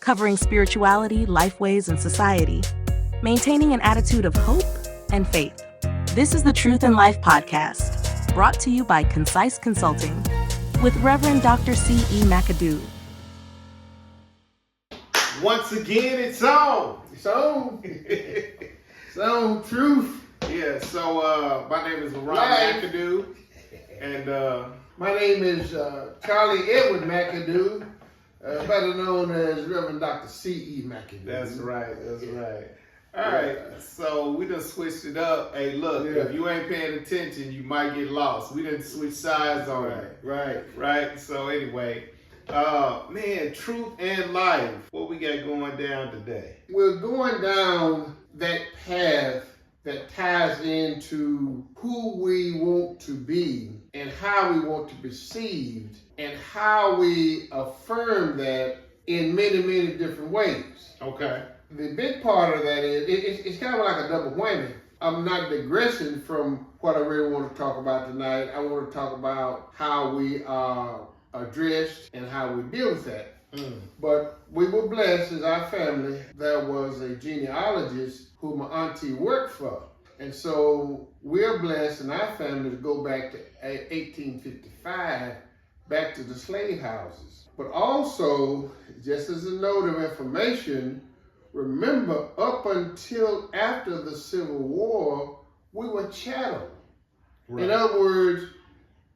covering spirituality, lifeways, and society, maintaining an attitude of hope and faith. This is the Truth and Life podcast, brought to you by Concise Consulting with Reverend Dr. C.E. McAdoo. Once again, it's on. It's on. It's on. Truth. Yeah, so my name is Leron McAdoo, and my name is Charlie Edward McAdoo, better known as Reverend Dr. C.E. McAdoo. That's right. All right, so we done switched it up. Hey, look, if you ain't paying attention, you might get lost. We done switch sides on it. Right. So anyway, man, Truth and Life. What we got going down today? We're going down that path that ties into who we want to be and how we want to be perceived and how we affirm that in many, many different ways. Okay. The big part of that is, it's kind of like a double whammy. I'm not digressing from what I really want to talk about tonight. I want to talk about how we are addressed and how we deal with that. But we were blessed as our family. There was a genealogist who my auntie worked for. And so we're blessed in our family to go back to 1855, back to the slave houses. But also, just as a note of information, remember, up until after the Civil War, we were chattel. Right. In other words,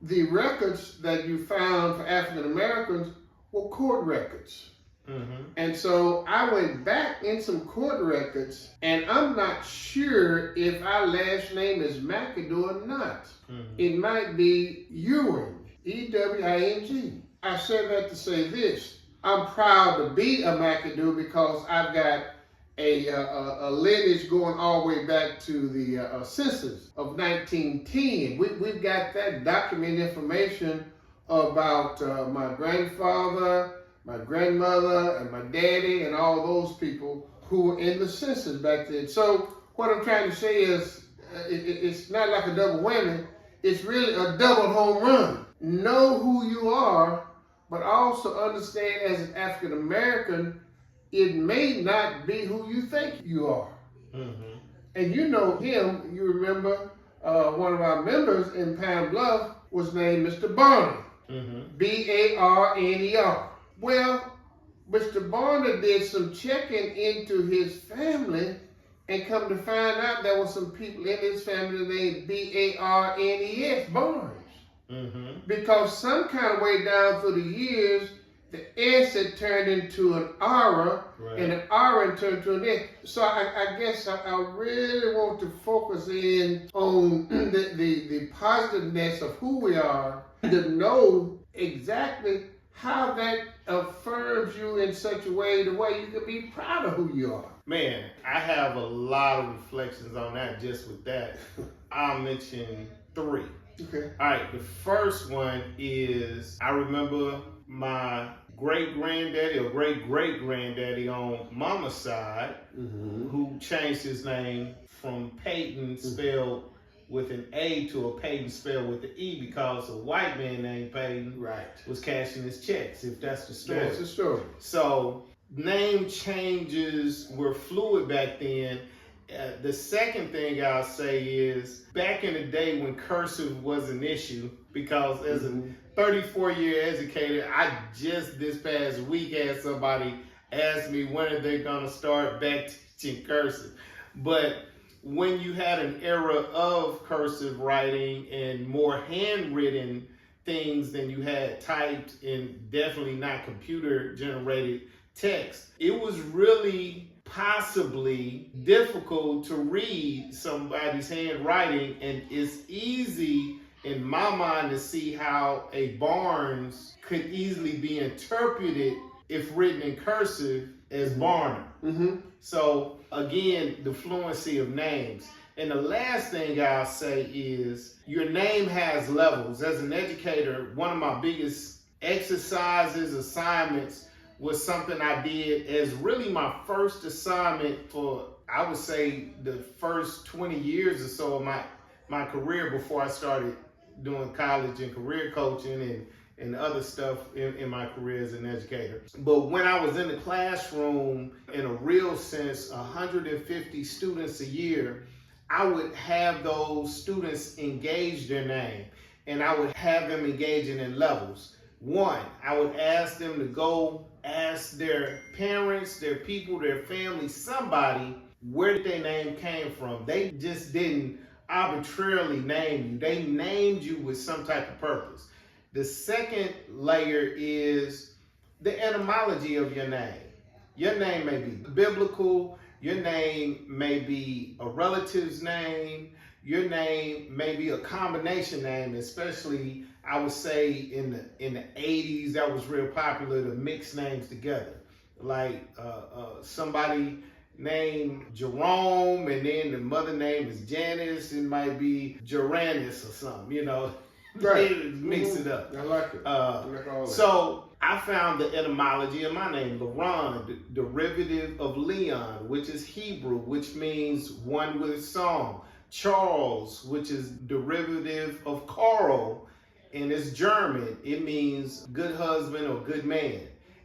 the records that you found for African Americans were court records. Mm-hmm. And so I went back in some court records, and I'm not sure if our last name is McAdoo or not. Mm-hmm. It might be Ewing, E-W-I-N-G. I said that to say this. I'm proud to be a McAdoo because I've got a lineage going all the way back to the census of 1910. We've got that documented information about my grandfather, my grandmother, and my daddy, and all those people who were in the census back then. So what I'm trying to say is it's not like a double whammy. It's really a double home run. Know who you are, but also understand as an African American, it may not be who you think you are. Mm-hmm. And you know him, you remember one of our members in Pine Bluff was named Mr. Barney, B-A-R-N-E-R. Well, Mr. Barney did some checking into his family and come to find out there were some people in his family named B-A-R-N-E-S, Barnes. Mm-hmm. Because some kind of way down through the years, the S had turned into an aura, right, and an aura turned to an S. So I guess I really want to focus in on the positiveness of who we are, to know exactly how that affirms you in such a way, the way you can be proud of who you are. Man, I have a lot of reflections on that just with that. I'll mention 3. Okay. All right, the first one is I remember my great-granddaddy or great-great-granddaddy on mama's side, who changed his name from Peyton spelled with an A to a Peyton spelled with an E because a white man named Peyton was cashing his checks, if that's the story. That's the story. So name changes were fluid back then. The second thing I'll say is back in the day when cursive was an issue, because as a 34-year educator, I just this past week had somebody ask me when are they going to start back teaching cursive. But when you had an era of cursive writing and more handwritten things than you had typed and definitely not computer generated text, it was really possibly difficult to read somebody's handwriting, and it's easy in my mind to see how a Barnes could easily be interpreted if written in cursive as Barner. Mm-hmm. So again, the fluency of names. And the last thing I'll say is your name has levels. As an educator, one of my biggest exercises, assignments was something I did as really my first assignment for, I would say, the first 20 years or so of my career before I started doing college and career coaching and other stuff in my career as an educator. But when I was in the classroom, in a real sense, 150 students a year, I would have those students engage their name, and I would have them engaging in levels. One, I would ask them to go ask their parents, their people, their family, somebody, where their name came from. They just didn't arbitrarily name you. They named you with some type of purpose. The second layer is the etymology of your name. Your name may be biblical. Your name may be a relative's name. Your name may be a combination name, especially I would say in the 80s, that was real popular to mix names together. Like somebody named Jerome, and then the mother name is Janice. It might be Jorannis or something, you know. Right. Mix it up. I like it. So I found the etymology of my name, Leron, the derivative of Leon, which is Hebrew, which means one with song. Charles, which is derivative of Carl, and it's German. It means good husband or good man.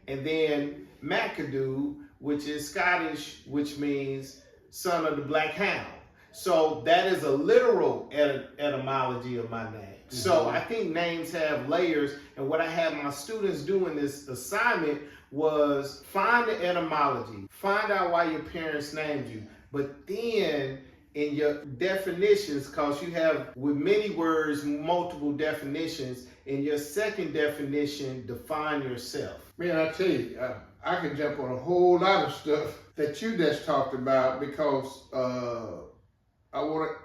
And then McAdoo, which is Scottish, which means son of the black hound. So that is a literal etymology of my name. Mm-hmm. So I think names have layers, and what I had my students do in this assignment was find the etymology, find out why your parents named you, but then in your definitions, because you have with many words multiple definitions, in your second definition, define yourself. Man, I tell you, I can jump on a whole lot of stuff that you just talked about, because I want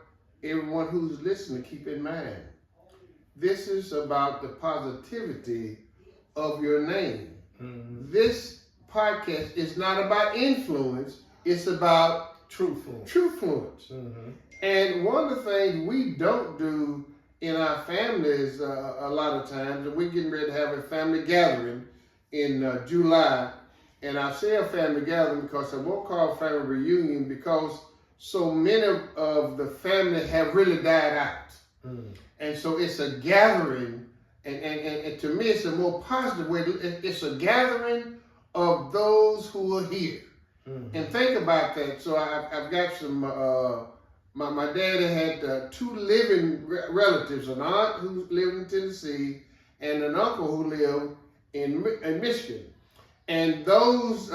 everyone who's listening to keep in mind, this is about the positivity of your name. Mm-hmm. This podcast is not about influence, it's about truthfulness. Mm-hmm. And one of the things we don't do in our families a lot of times, and we're getting ready to have a family gathering in July, and I say a family gathering because I won't call it family reunion, because so many of the family have really died out. Mm. And so it's a gathering, and to me it's a more positive way. It's a gathering of those who are here. Mm-hmm. And think about that. So I've got some, my daddy had two living relatives, an aunt who lived in Tennessee and an uncle who lived in Michigan. And those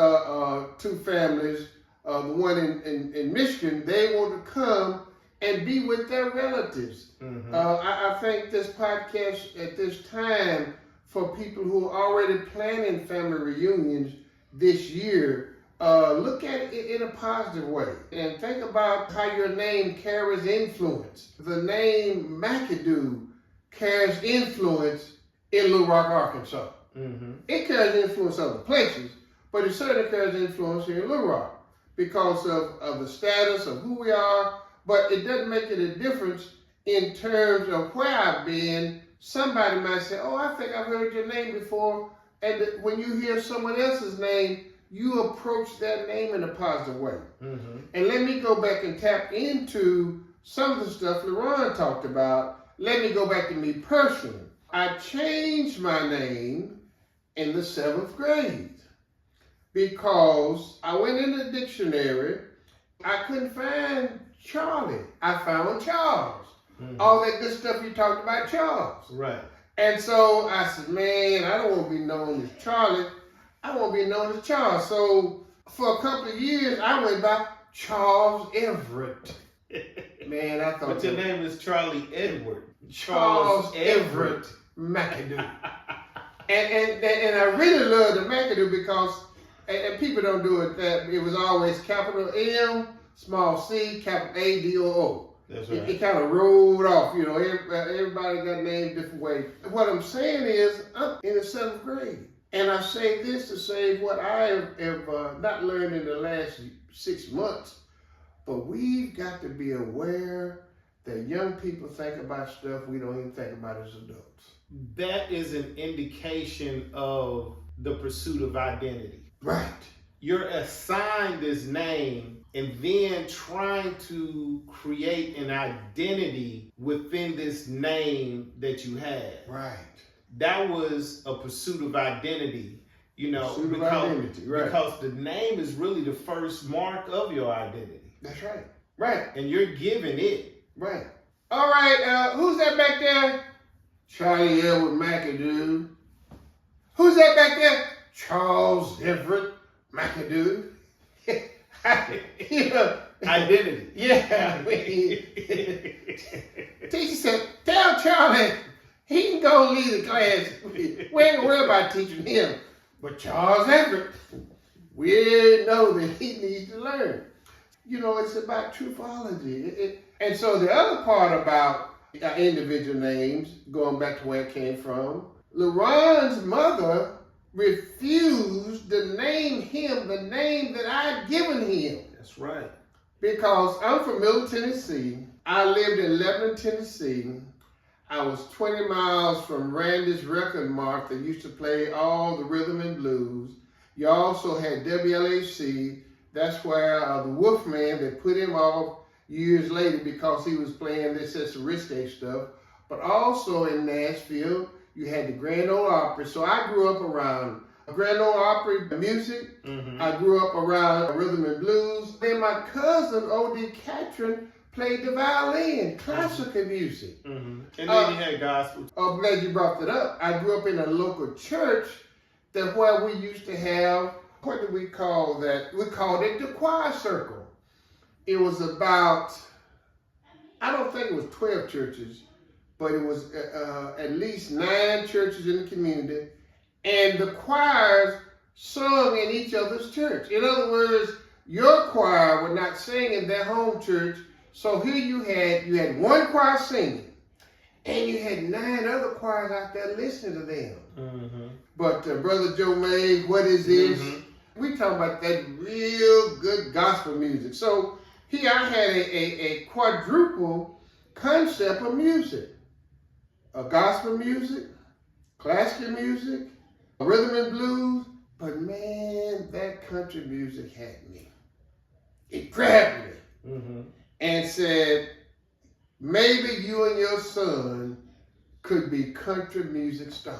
two families, the one in Michigan, they want to come and be with their relatives. Mm-hmm. I think this podcast at this time, for people who are already planning family reunions this year, look at it in a positive way and think about how your name carries influence. The name McAdoo carries influence in Little Rock, Arkansas. Mm-hmm. It carries influence other places, but it certainly carries influence here in Little Rock because of the status of who we are. But it doesn't make it a difference in terms of where I've been. Somebody might say, oh, I think I've heard your name before. And when you hear someone else's name, you approach that name in a positive way. Mm-hmm. And let me go back and tap into some of the stuff Leron talked about. Let me go back to me personally. I changed my name in the 7th grade because I went in the dictionary. I couldn't find Charlie. I found Charles. Mm-hmm. All that good stuff you talked about, Charles. Right. And so I said, man, I don't want to be known as Charlie. I want to be known as Charles. So for a couple of years, I went by Charles Everett. Man, I thought. But your name is Charlie Edward. Charles Everett McAdoo. and I really love the McAdoo because, and people don't do it, that it was always capital M, small c, capital A-D-O-O. That's right. It kind of rolled off, you know, everybody got named different ways. What I'm saying is, I'm in the 7th grade. And I say this to say what I have not learned in the last 6 months, but we've got to be aware that young people think about stuff we don't even think about as adults. That is an indication of the pursuit of identity. Right. You're assigned this name and then trying to create an identity within this name that you have. Right. that was a pursuit of identity. Pursuit of identity, right. Because the name is really the first mark of your identity. That's right. Right. And you're giving it. Right. All right, who's that back there? Charlie Edward McAdoo. Who's that back there? Charles Everett McAdoo. Identity. Yeah. Teacher said, tell Charlie he can go leave the class. We ain't worried about teaching him. But Charles Everett, we know that he needs to learn. It's about truthology. And so the other part about individual names, going back to where it came from, Leron's mother refused to name him the name that I'd given him. That's right. Because I'm from Middle Tennessee. I lived in Lebanon, Tennessee. I was 20 miles from Randy's Record Mart that used to play all the rhythm and blues. You also had WLAC. That's where the Wolfman, they put him off years later because he was playing this as risque stuff. But also in Nashville, you had the Grand Ole Opry. So I grew up around Grand Ole Opry music. Mm-hmm. I grew up around rhythm and blues. Then my cousin, O.D. Catron, played the violin, classical music. Mm-hmm. And then you had gospel. I'm glad you brought that up. I grew up in a local church that where we used to have, what did we call that? We called it the choir circle. It was about, I don't think it was 12 churches, but it was at least 9 churches in the community. And the choirs sung in each other's church. In other words, your choir would not sing in their home church. So here you had one choir singing, and you had 9 other choirs out there listening to them. Mm-hmm. But Brother Joe May, what is this? Mm-hmm. We talking about that real good gospel music. So here I had a quadruple concept of music. Gospel music, classical music, rhythm and blues. But man, that country music had me. It grabbed me. Mm-hmm. And said, maybe you and your son could be country music stars.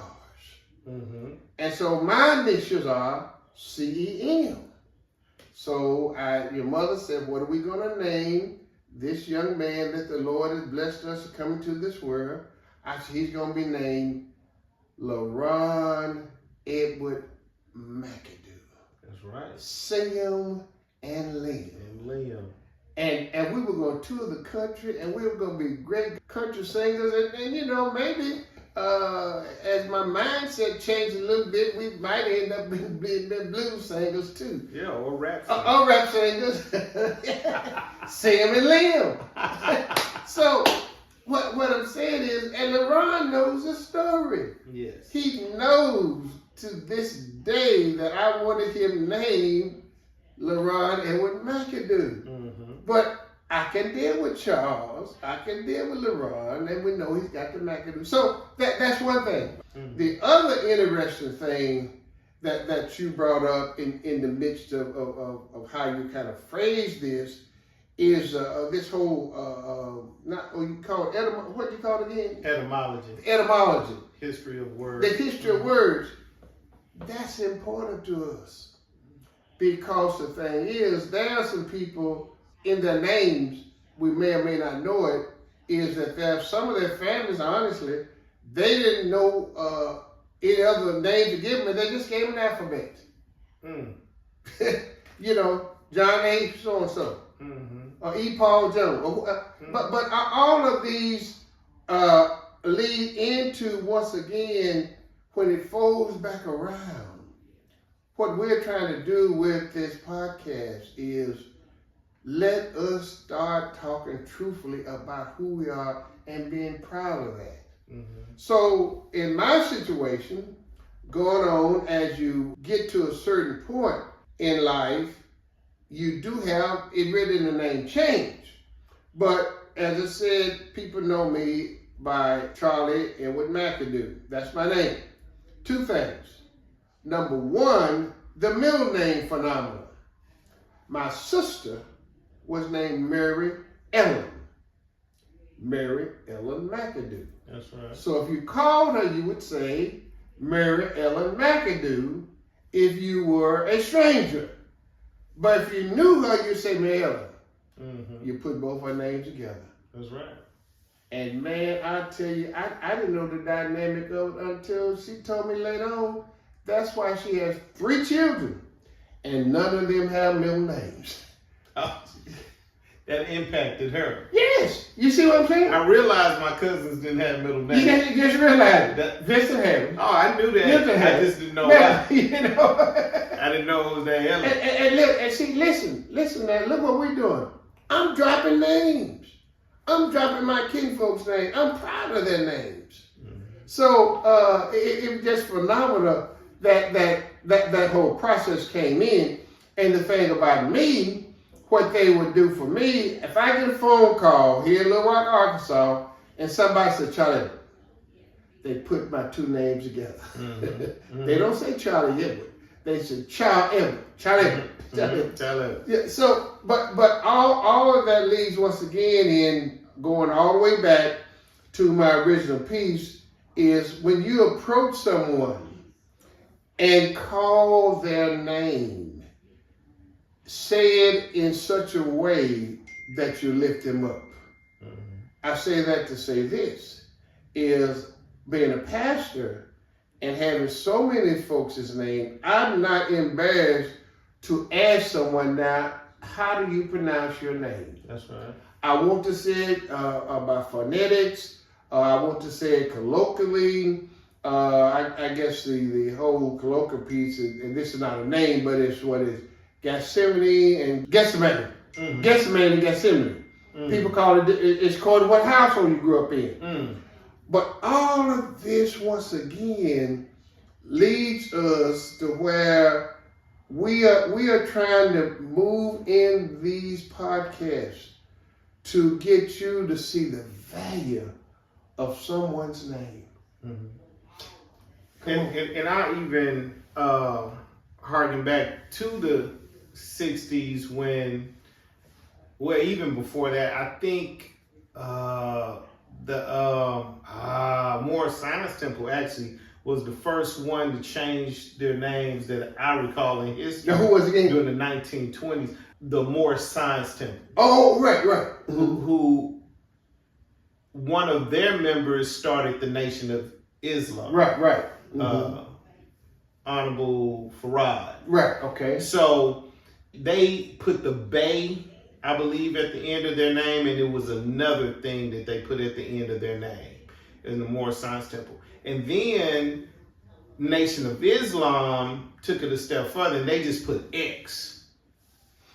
Mm-hmm. And so my initials are CEM. So your mother said, what are we going to name this young man that the Lord has blessed us to come into this world? I said, he's going to be named Leron Edward McAdoo. That's right. Sam and Liam. And we were going to tour the country, and we were going to be great country singers. And maybe as my mindset changed a little bit, we might end up being blues singers too. Yeah, or rap singers. Or rap singers. Sam and Liam. So what I'm saying is, and Leron knows the story. Yes. He knows to this day that I wanted him named Leron Edward McAdoo. Mm-hmm. But I can deal with Charles, I can deal with Leron, and we know he's got the McAdoo. So that's one thing. Mm-hmm. The other interesting thing that you brought up in the midst of how you kind of phrase this is this whole, you call it, what do you call it again? Etymology. Etymology. History of words. The history of words. That's important to us. Because the thing is, there are some people in their names, we may or may not know it, is that there are some of their families, honestly, they didn't know any other name to give them, and they just gave them an alphabet. Mm. John A. so-and-so, mm-hmm. or E. Paul Jones. Mm-hmm. But all of these lead into, once again, when it folds back around, what we're trying to do with this podcast is let us start talking truthfully about who we are and being proud of that. Mm-hmm. So in my situation, going on, as you get to a certain point in life, you do have it written in the name change. But as I said, people know me by Charlie Edward McAdoo. That's my name. 2 things. Number 1, the middle name phenomenon. My sister was named Mary Ellen McAdoo. That's right. So if you called her, you would say Mary Ellen McAdoo if you were a stranger. But if you knew her, you'd say Mary Ellen. Mm-hmm. You put both her names together. That's right. And man, I tell you, I didn't know the dynamic of it until she told me later on. That's why she has 3 children, and none of them have middle names. Oh, that impacted her. Yes, you see what I'm saying? I realized my cousins didn't have middle names. You just realized that Vincent Harris. Oh, I knew that. Vincent I Harris. just didn't know Man, why. you know. I didn't know it was that Ellen. And see, listen now, look what we're doing. I'm dropping names. I'm dropping my kinfolks' names. I'm proud of their names. Mm-hmm. So it was just phenomenal that whole process came in. And the thing about me, what they would do for me, if I get a phone call here in Little Rock, Arkansas, and somebody said, Charlie, they put my 2 names together. Mm-hmm. Mm-hmm. They don't say Charlie Edward. They said Charlie Edward. Charlie Edward. Mm-hmm. Yeah, so, but all of that leads once again in going all the way back to my original piece is when you approach someone and call their name, say it in such a way that you lift them up. Mm-hmm. I say that to say this, is being a pastor and having so many folks' name, I'm not embarrassed to ask someone now, how do you pronounce your name? That's right. I want to say it by phonetics. I want to say it colloquially. I guess the whole colloquial piece, and this is not a name, but it's what is Gethsemane and Gethsemane. Mm-hmm. Gethsemane and Gethsemane. Mm-hmm. People call it, it's called what household you grew up in. Mm-hmm. But all of this, once again, leads us to where we are trying to move in these podcasts to get you to see the value of someone's name. Mm-hmm. And I even harken back to the 60s when, well, even before that, I think the Moore Science Temple actually was the first one to change their names that I recall in history. Now, who was it again? During the 1920s, the Moore Science Temple. Oh, right. Mm-hmm. Who one of their members started the Nation of Islam. Right. Mm-hmm. Honorable Farad. Right, okay. So they put the Bay, I believe, at the end of their name, and it was another thing that they put at the end of their name in the Moore Science Temple. And then Nation of Islam took it a step further, and they just put X.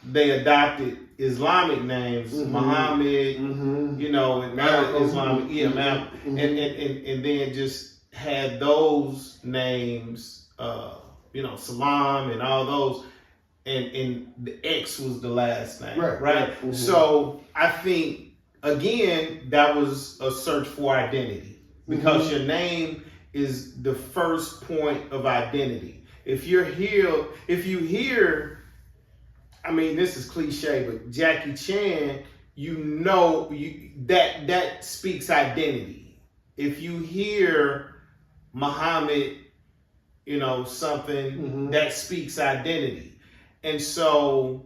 They adopted Islamic names, mm-hmm. Muhammad, mm-hmm. you know, and now Islamic, mm-hmm. and then just had those names, you know, Salam and all those, and the X was the last name, right? Mm-hmm. So I think, again, that was a search for identity, because mm-hmm. your name is the first point of identity. If you hear, I mean, this is cliche, but Jackie Chan, you know, that speaks identity. If you hear Muhammad, you know, something mm-hmm. that speaks identity. And so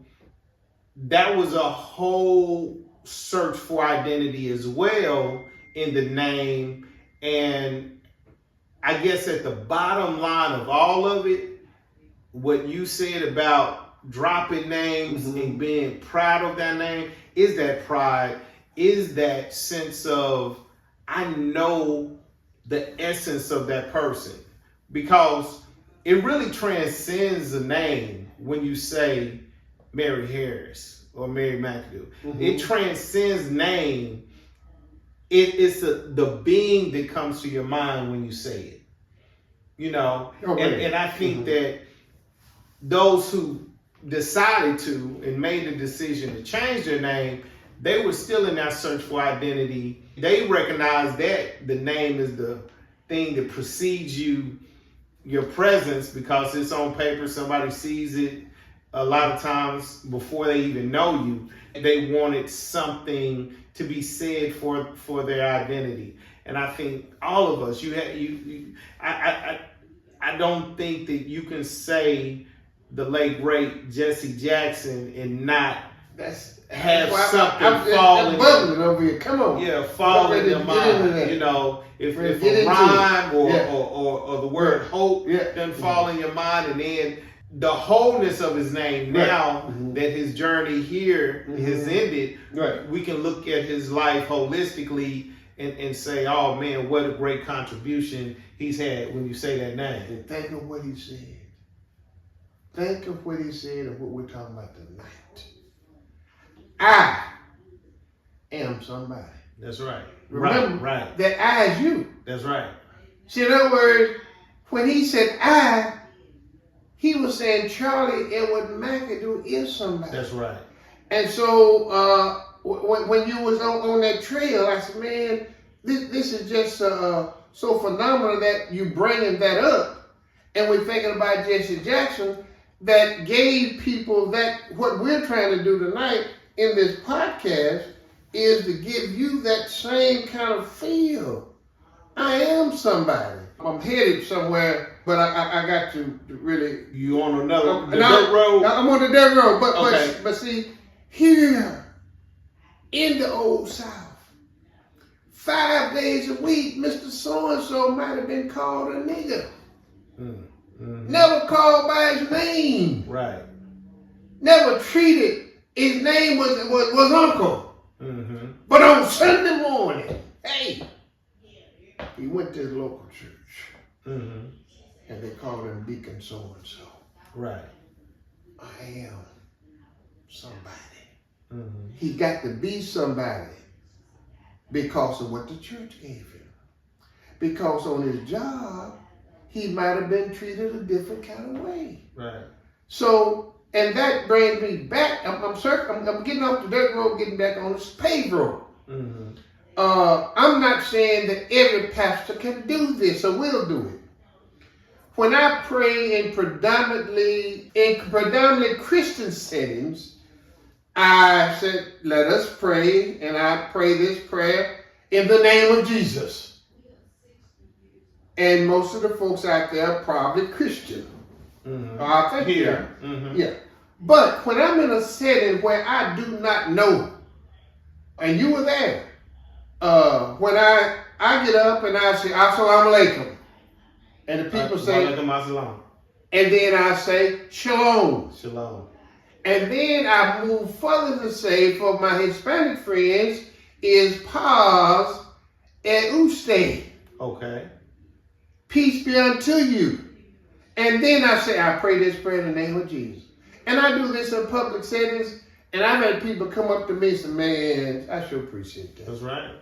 that was a whole search for identity as well in the name. And I guess at the bottom line of all of it, what you said about dropping names mm-hmm. and being proud of that name, is that pride, is that sense of, I know the essence of that person, because it really transcends a name when you say Mary Harris or Mary McAdoo. Mm-hmm. It transcends name. It's the being that comes to your mind when you say it, you know. And I think mm-hmm. that those who decided to and made the decision to change their name, they were still in that search for identity. They recognized that the name is the thing that precedes you, your presence, because it's on paper, somebody sees it a lot of times before they even know you. They wanted something to be said for their identity. And I think all of us, I don't think that you can say the late great Jesse Jackson and not have something falling. Bubbling over here. Come on. Yeah, falling in mind. You know, if a rhyme or the word hope doesn't fall in your mind, and then the wholeness of his name now that his journey here has ended, we can look at his life holistically and say, oh man, what a great contribution he's had when you say that name. And think of what he said. Think of what he said and what we're talking about tonight. I am somebody. That's right. Remember right. that I is you. That's right. See, in other words, when he said I, he was saying Charlie Edward McAdoo is somebody. That's right. And so when you was on that trail, I said, man, this is just so phenomenal that you bringing that up. And we're thinking about Jesse Jackson that gave people that what we're trying to do tonight in this podcast is to give you that same kind of feel. I am somebody. I'm headed somewhere, but I got to really. You on the dirt road? I'm on the dirt road, but see, here in the Old South, 5 days a week, Mr. So-and-so might have been called a nigger. Never called by his name. Right. Never treated. His name was Uncle. But on Sunday morning, hey, he went to his local church. And they called him Deacon so-and-so. Right. I am somebody. He got to be somebody because of what the church gave him. Because on his job, he might have been treated a different kind of way. Right. So, and that brings me back. I'm getting off the dirt road, getting back on this paved road. I'm not saying that every pastor can do this or will do it. When I pray in predominantly Christian settings, I said, let us pray, and I pray this prayer in the name of Jesus. And most of the folks out there are probably Christian. I think here. Yeah. But when I'm in a setting where I do not know, and you were there, when I get up and I say, Assalamu alaikum, and the people say, and then I say, Shalom. Shalom. And then I move further to say, for my Hispanic friends, is paz et usted. Okay. Peace be unto you. And then I say, I pray this prayer in the name of Jesus. And I do this in public settings, and I've had people come up to me and say, man, I sure appreciate that. That's right.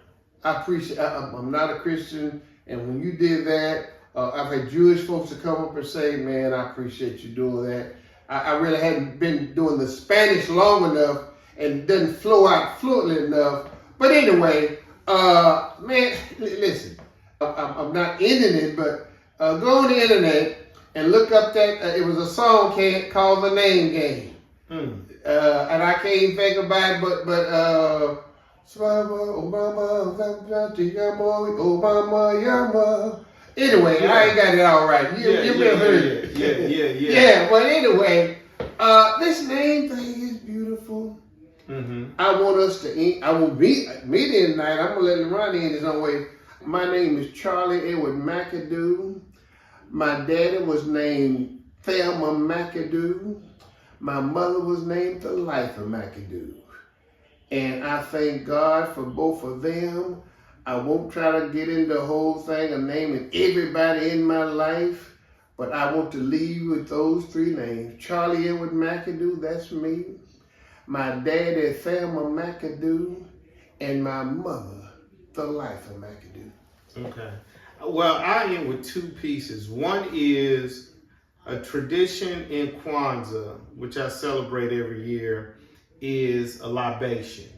I'm not a Christian, and when you did that, I've had Jewish folks to come up and say, man, I appreciate you doing that. I really hadn't been doing the Spanish long enough, and it doesn't flow out fluently enough. But anyway, man, listen, I'm not ending it, but go on the internet and look up that, it was a song called The Name Game. And I can't even think about it, but Obama, Yama. Anyway, I ain't got it all right. You may have heard it. Yeah, but anyway, this name thing is beautiful. I want us to end. I will meet in tonight. I'm going to let Leron in his own way. My name is Charlie Edward McAdoo. My daddy was named Thelma McAdoo. My mother was named the Life of McAdoo. And I thank God for both of them. I won't try to get into the whole thing of naming everybody in my life, but I want to leave you with those three names. Charlie Edward McAdoo, that's me. My daddy, Thelma McAdoo, and my mother, the Life of McAdoo. Okay. Well, I end with two pieces. One is a tradition in Kwanzaa, which I celebrate every year, is a libation.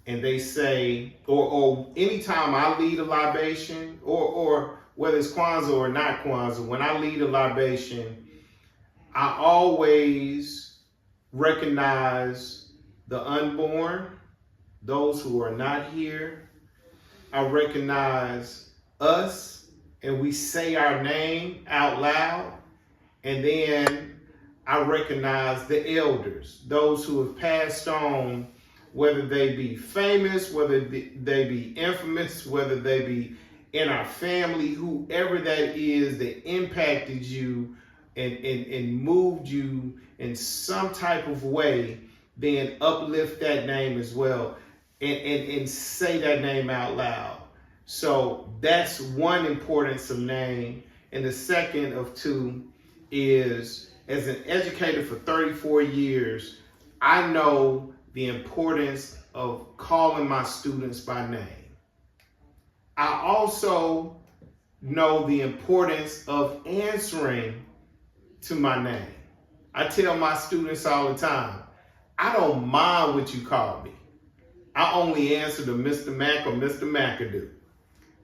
And they say, or anytime I lead a libation, or whether it's Kwanzaa or not Kwanzaa, when I lead a libation, I always recognize the unborn, those who are not here, I recognize us and we say our name out loud. And then I recognize the elders, those who have passed on, whether they be famous, whether they be infamous, whether they be in our family, whoever that is that impacted you and moved you in some type of way, then uplift that name as well and say that name out loud. So that's one importance of name. And the second of two is, as an educator for 34 years, I know the importance of calling my students by name. I also know the importance of answering to my name. I tell my students all the time, I don't mind what you call me. I only answer to Mr. Mac or Mr. McAdoo.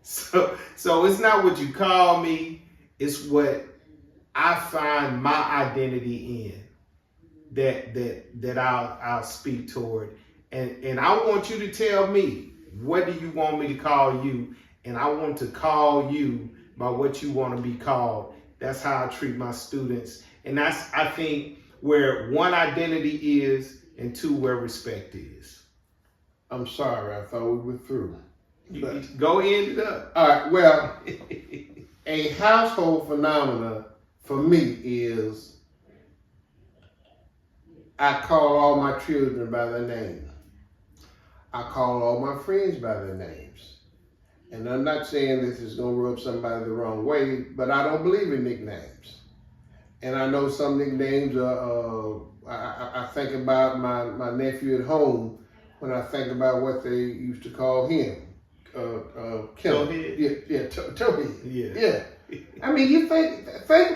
So it's not what you call me, it's what I find my identity in that I'll speak toward. And I want you to tell me, what do you want me to call you? And I want to call you by what you want to be called. That's how I treat my students. And that's, I think, where one identity is and two, where respect is. I'm sorry, I thought we were through. Go end it up. All right, well, a household phenomena for me is I call all my children by their name. I call all my friends by their names. And I'm not saying this is going to rub somebody the wrong way, but I don't believe in nicknames. And I know some nicknames I think about my nephew at home when I think about what they used to call him. Towhead? Yeah, Towhead. Yeah. I mean, you think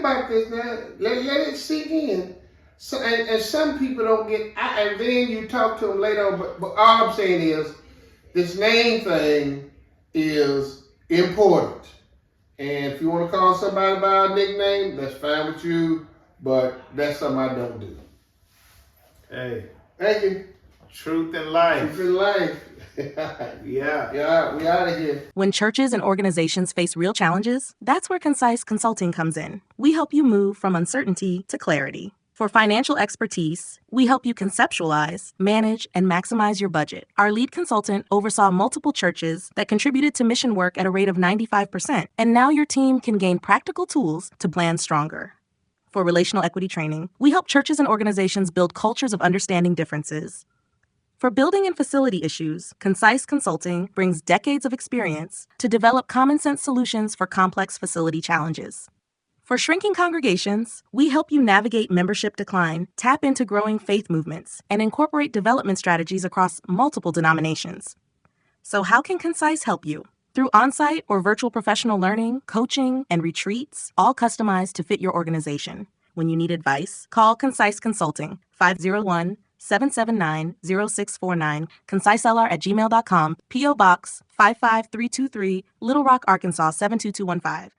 about this now. Let it sink in. So, and some people don't get. And then you talk to them later on. But all I'm saying is, this name thing is important. And if you want to call somebody by a nickname, that's fine with you. But that's something I don't do. Hey. Thank you. Truth and life. Truth and life. Yeah, we out of here. When churches and organizations face real challenges, that's where Concise Consulting comes in. We help you move from uncertainty to clarity. For financial expertise, we help you conceptualize, manage, and maximize your budget. Our lead consultant oversaw multiple churches that contributed to mission work at a rate of 95%, and now your team can gain practical tools to plan stronger. For relational equity training, we help churches and organizations build cultures of understanding differences. For building and facility issues, Concise Consulting brings decades of experience to develop common sense solutions for complex facility challenges. For shrinking congregations, we help you navigate membership decline, tap into growing faith movements, and incorporate development strategies across multiple denominations. So how can Concise help you? Through on-site or virtual professional learning, coaching, and retreats, all customized to fit your organization. When you need advice, call Concise Consulting, 501-779-0649, conciselr@gmail.com, P.O. Box 55323, Little Rock, Arkansas 72215.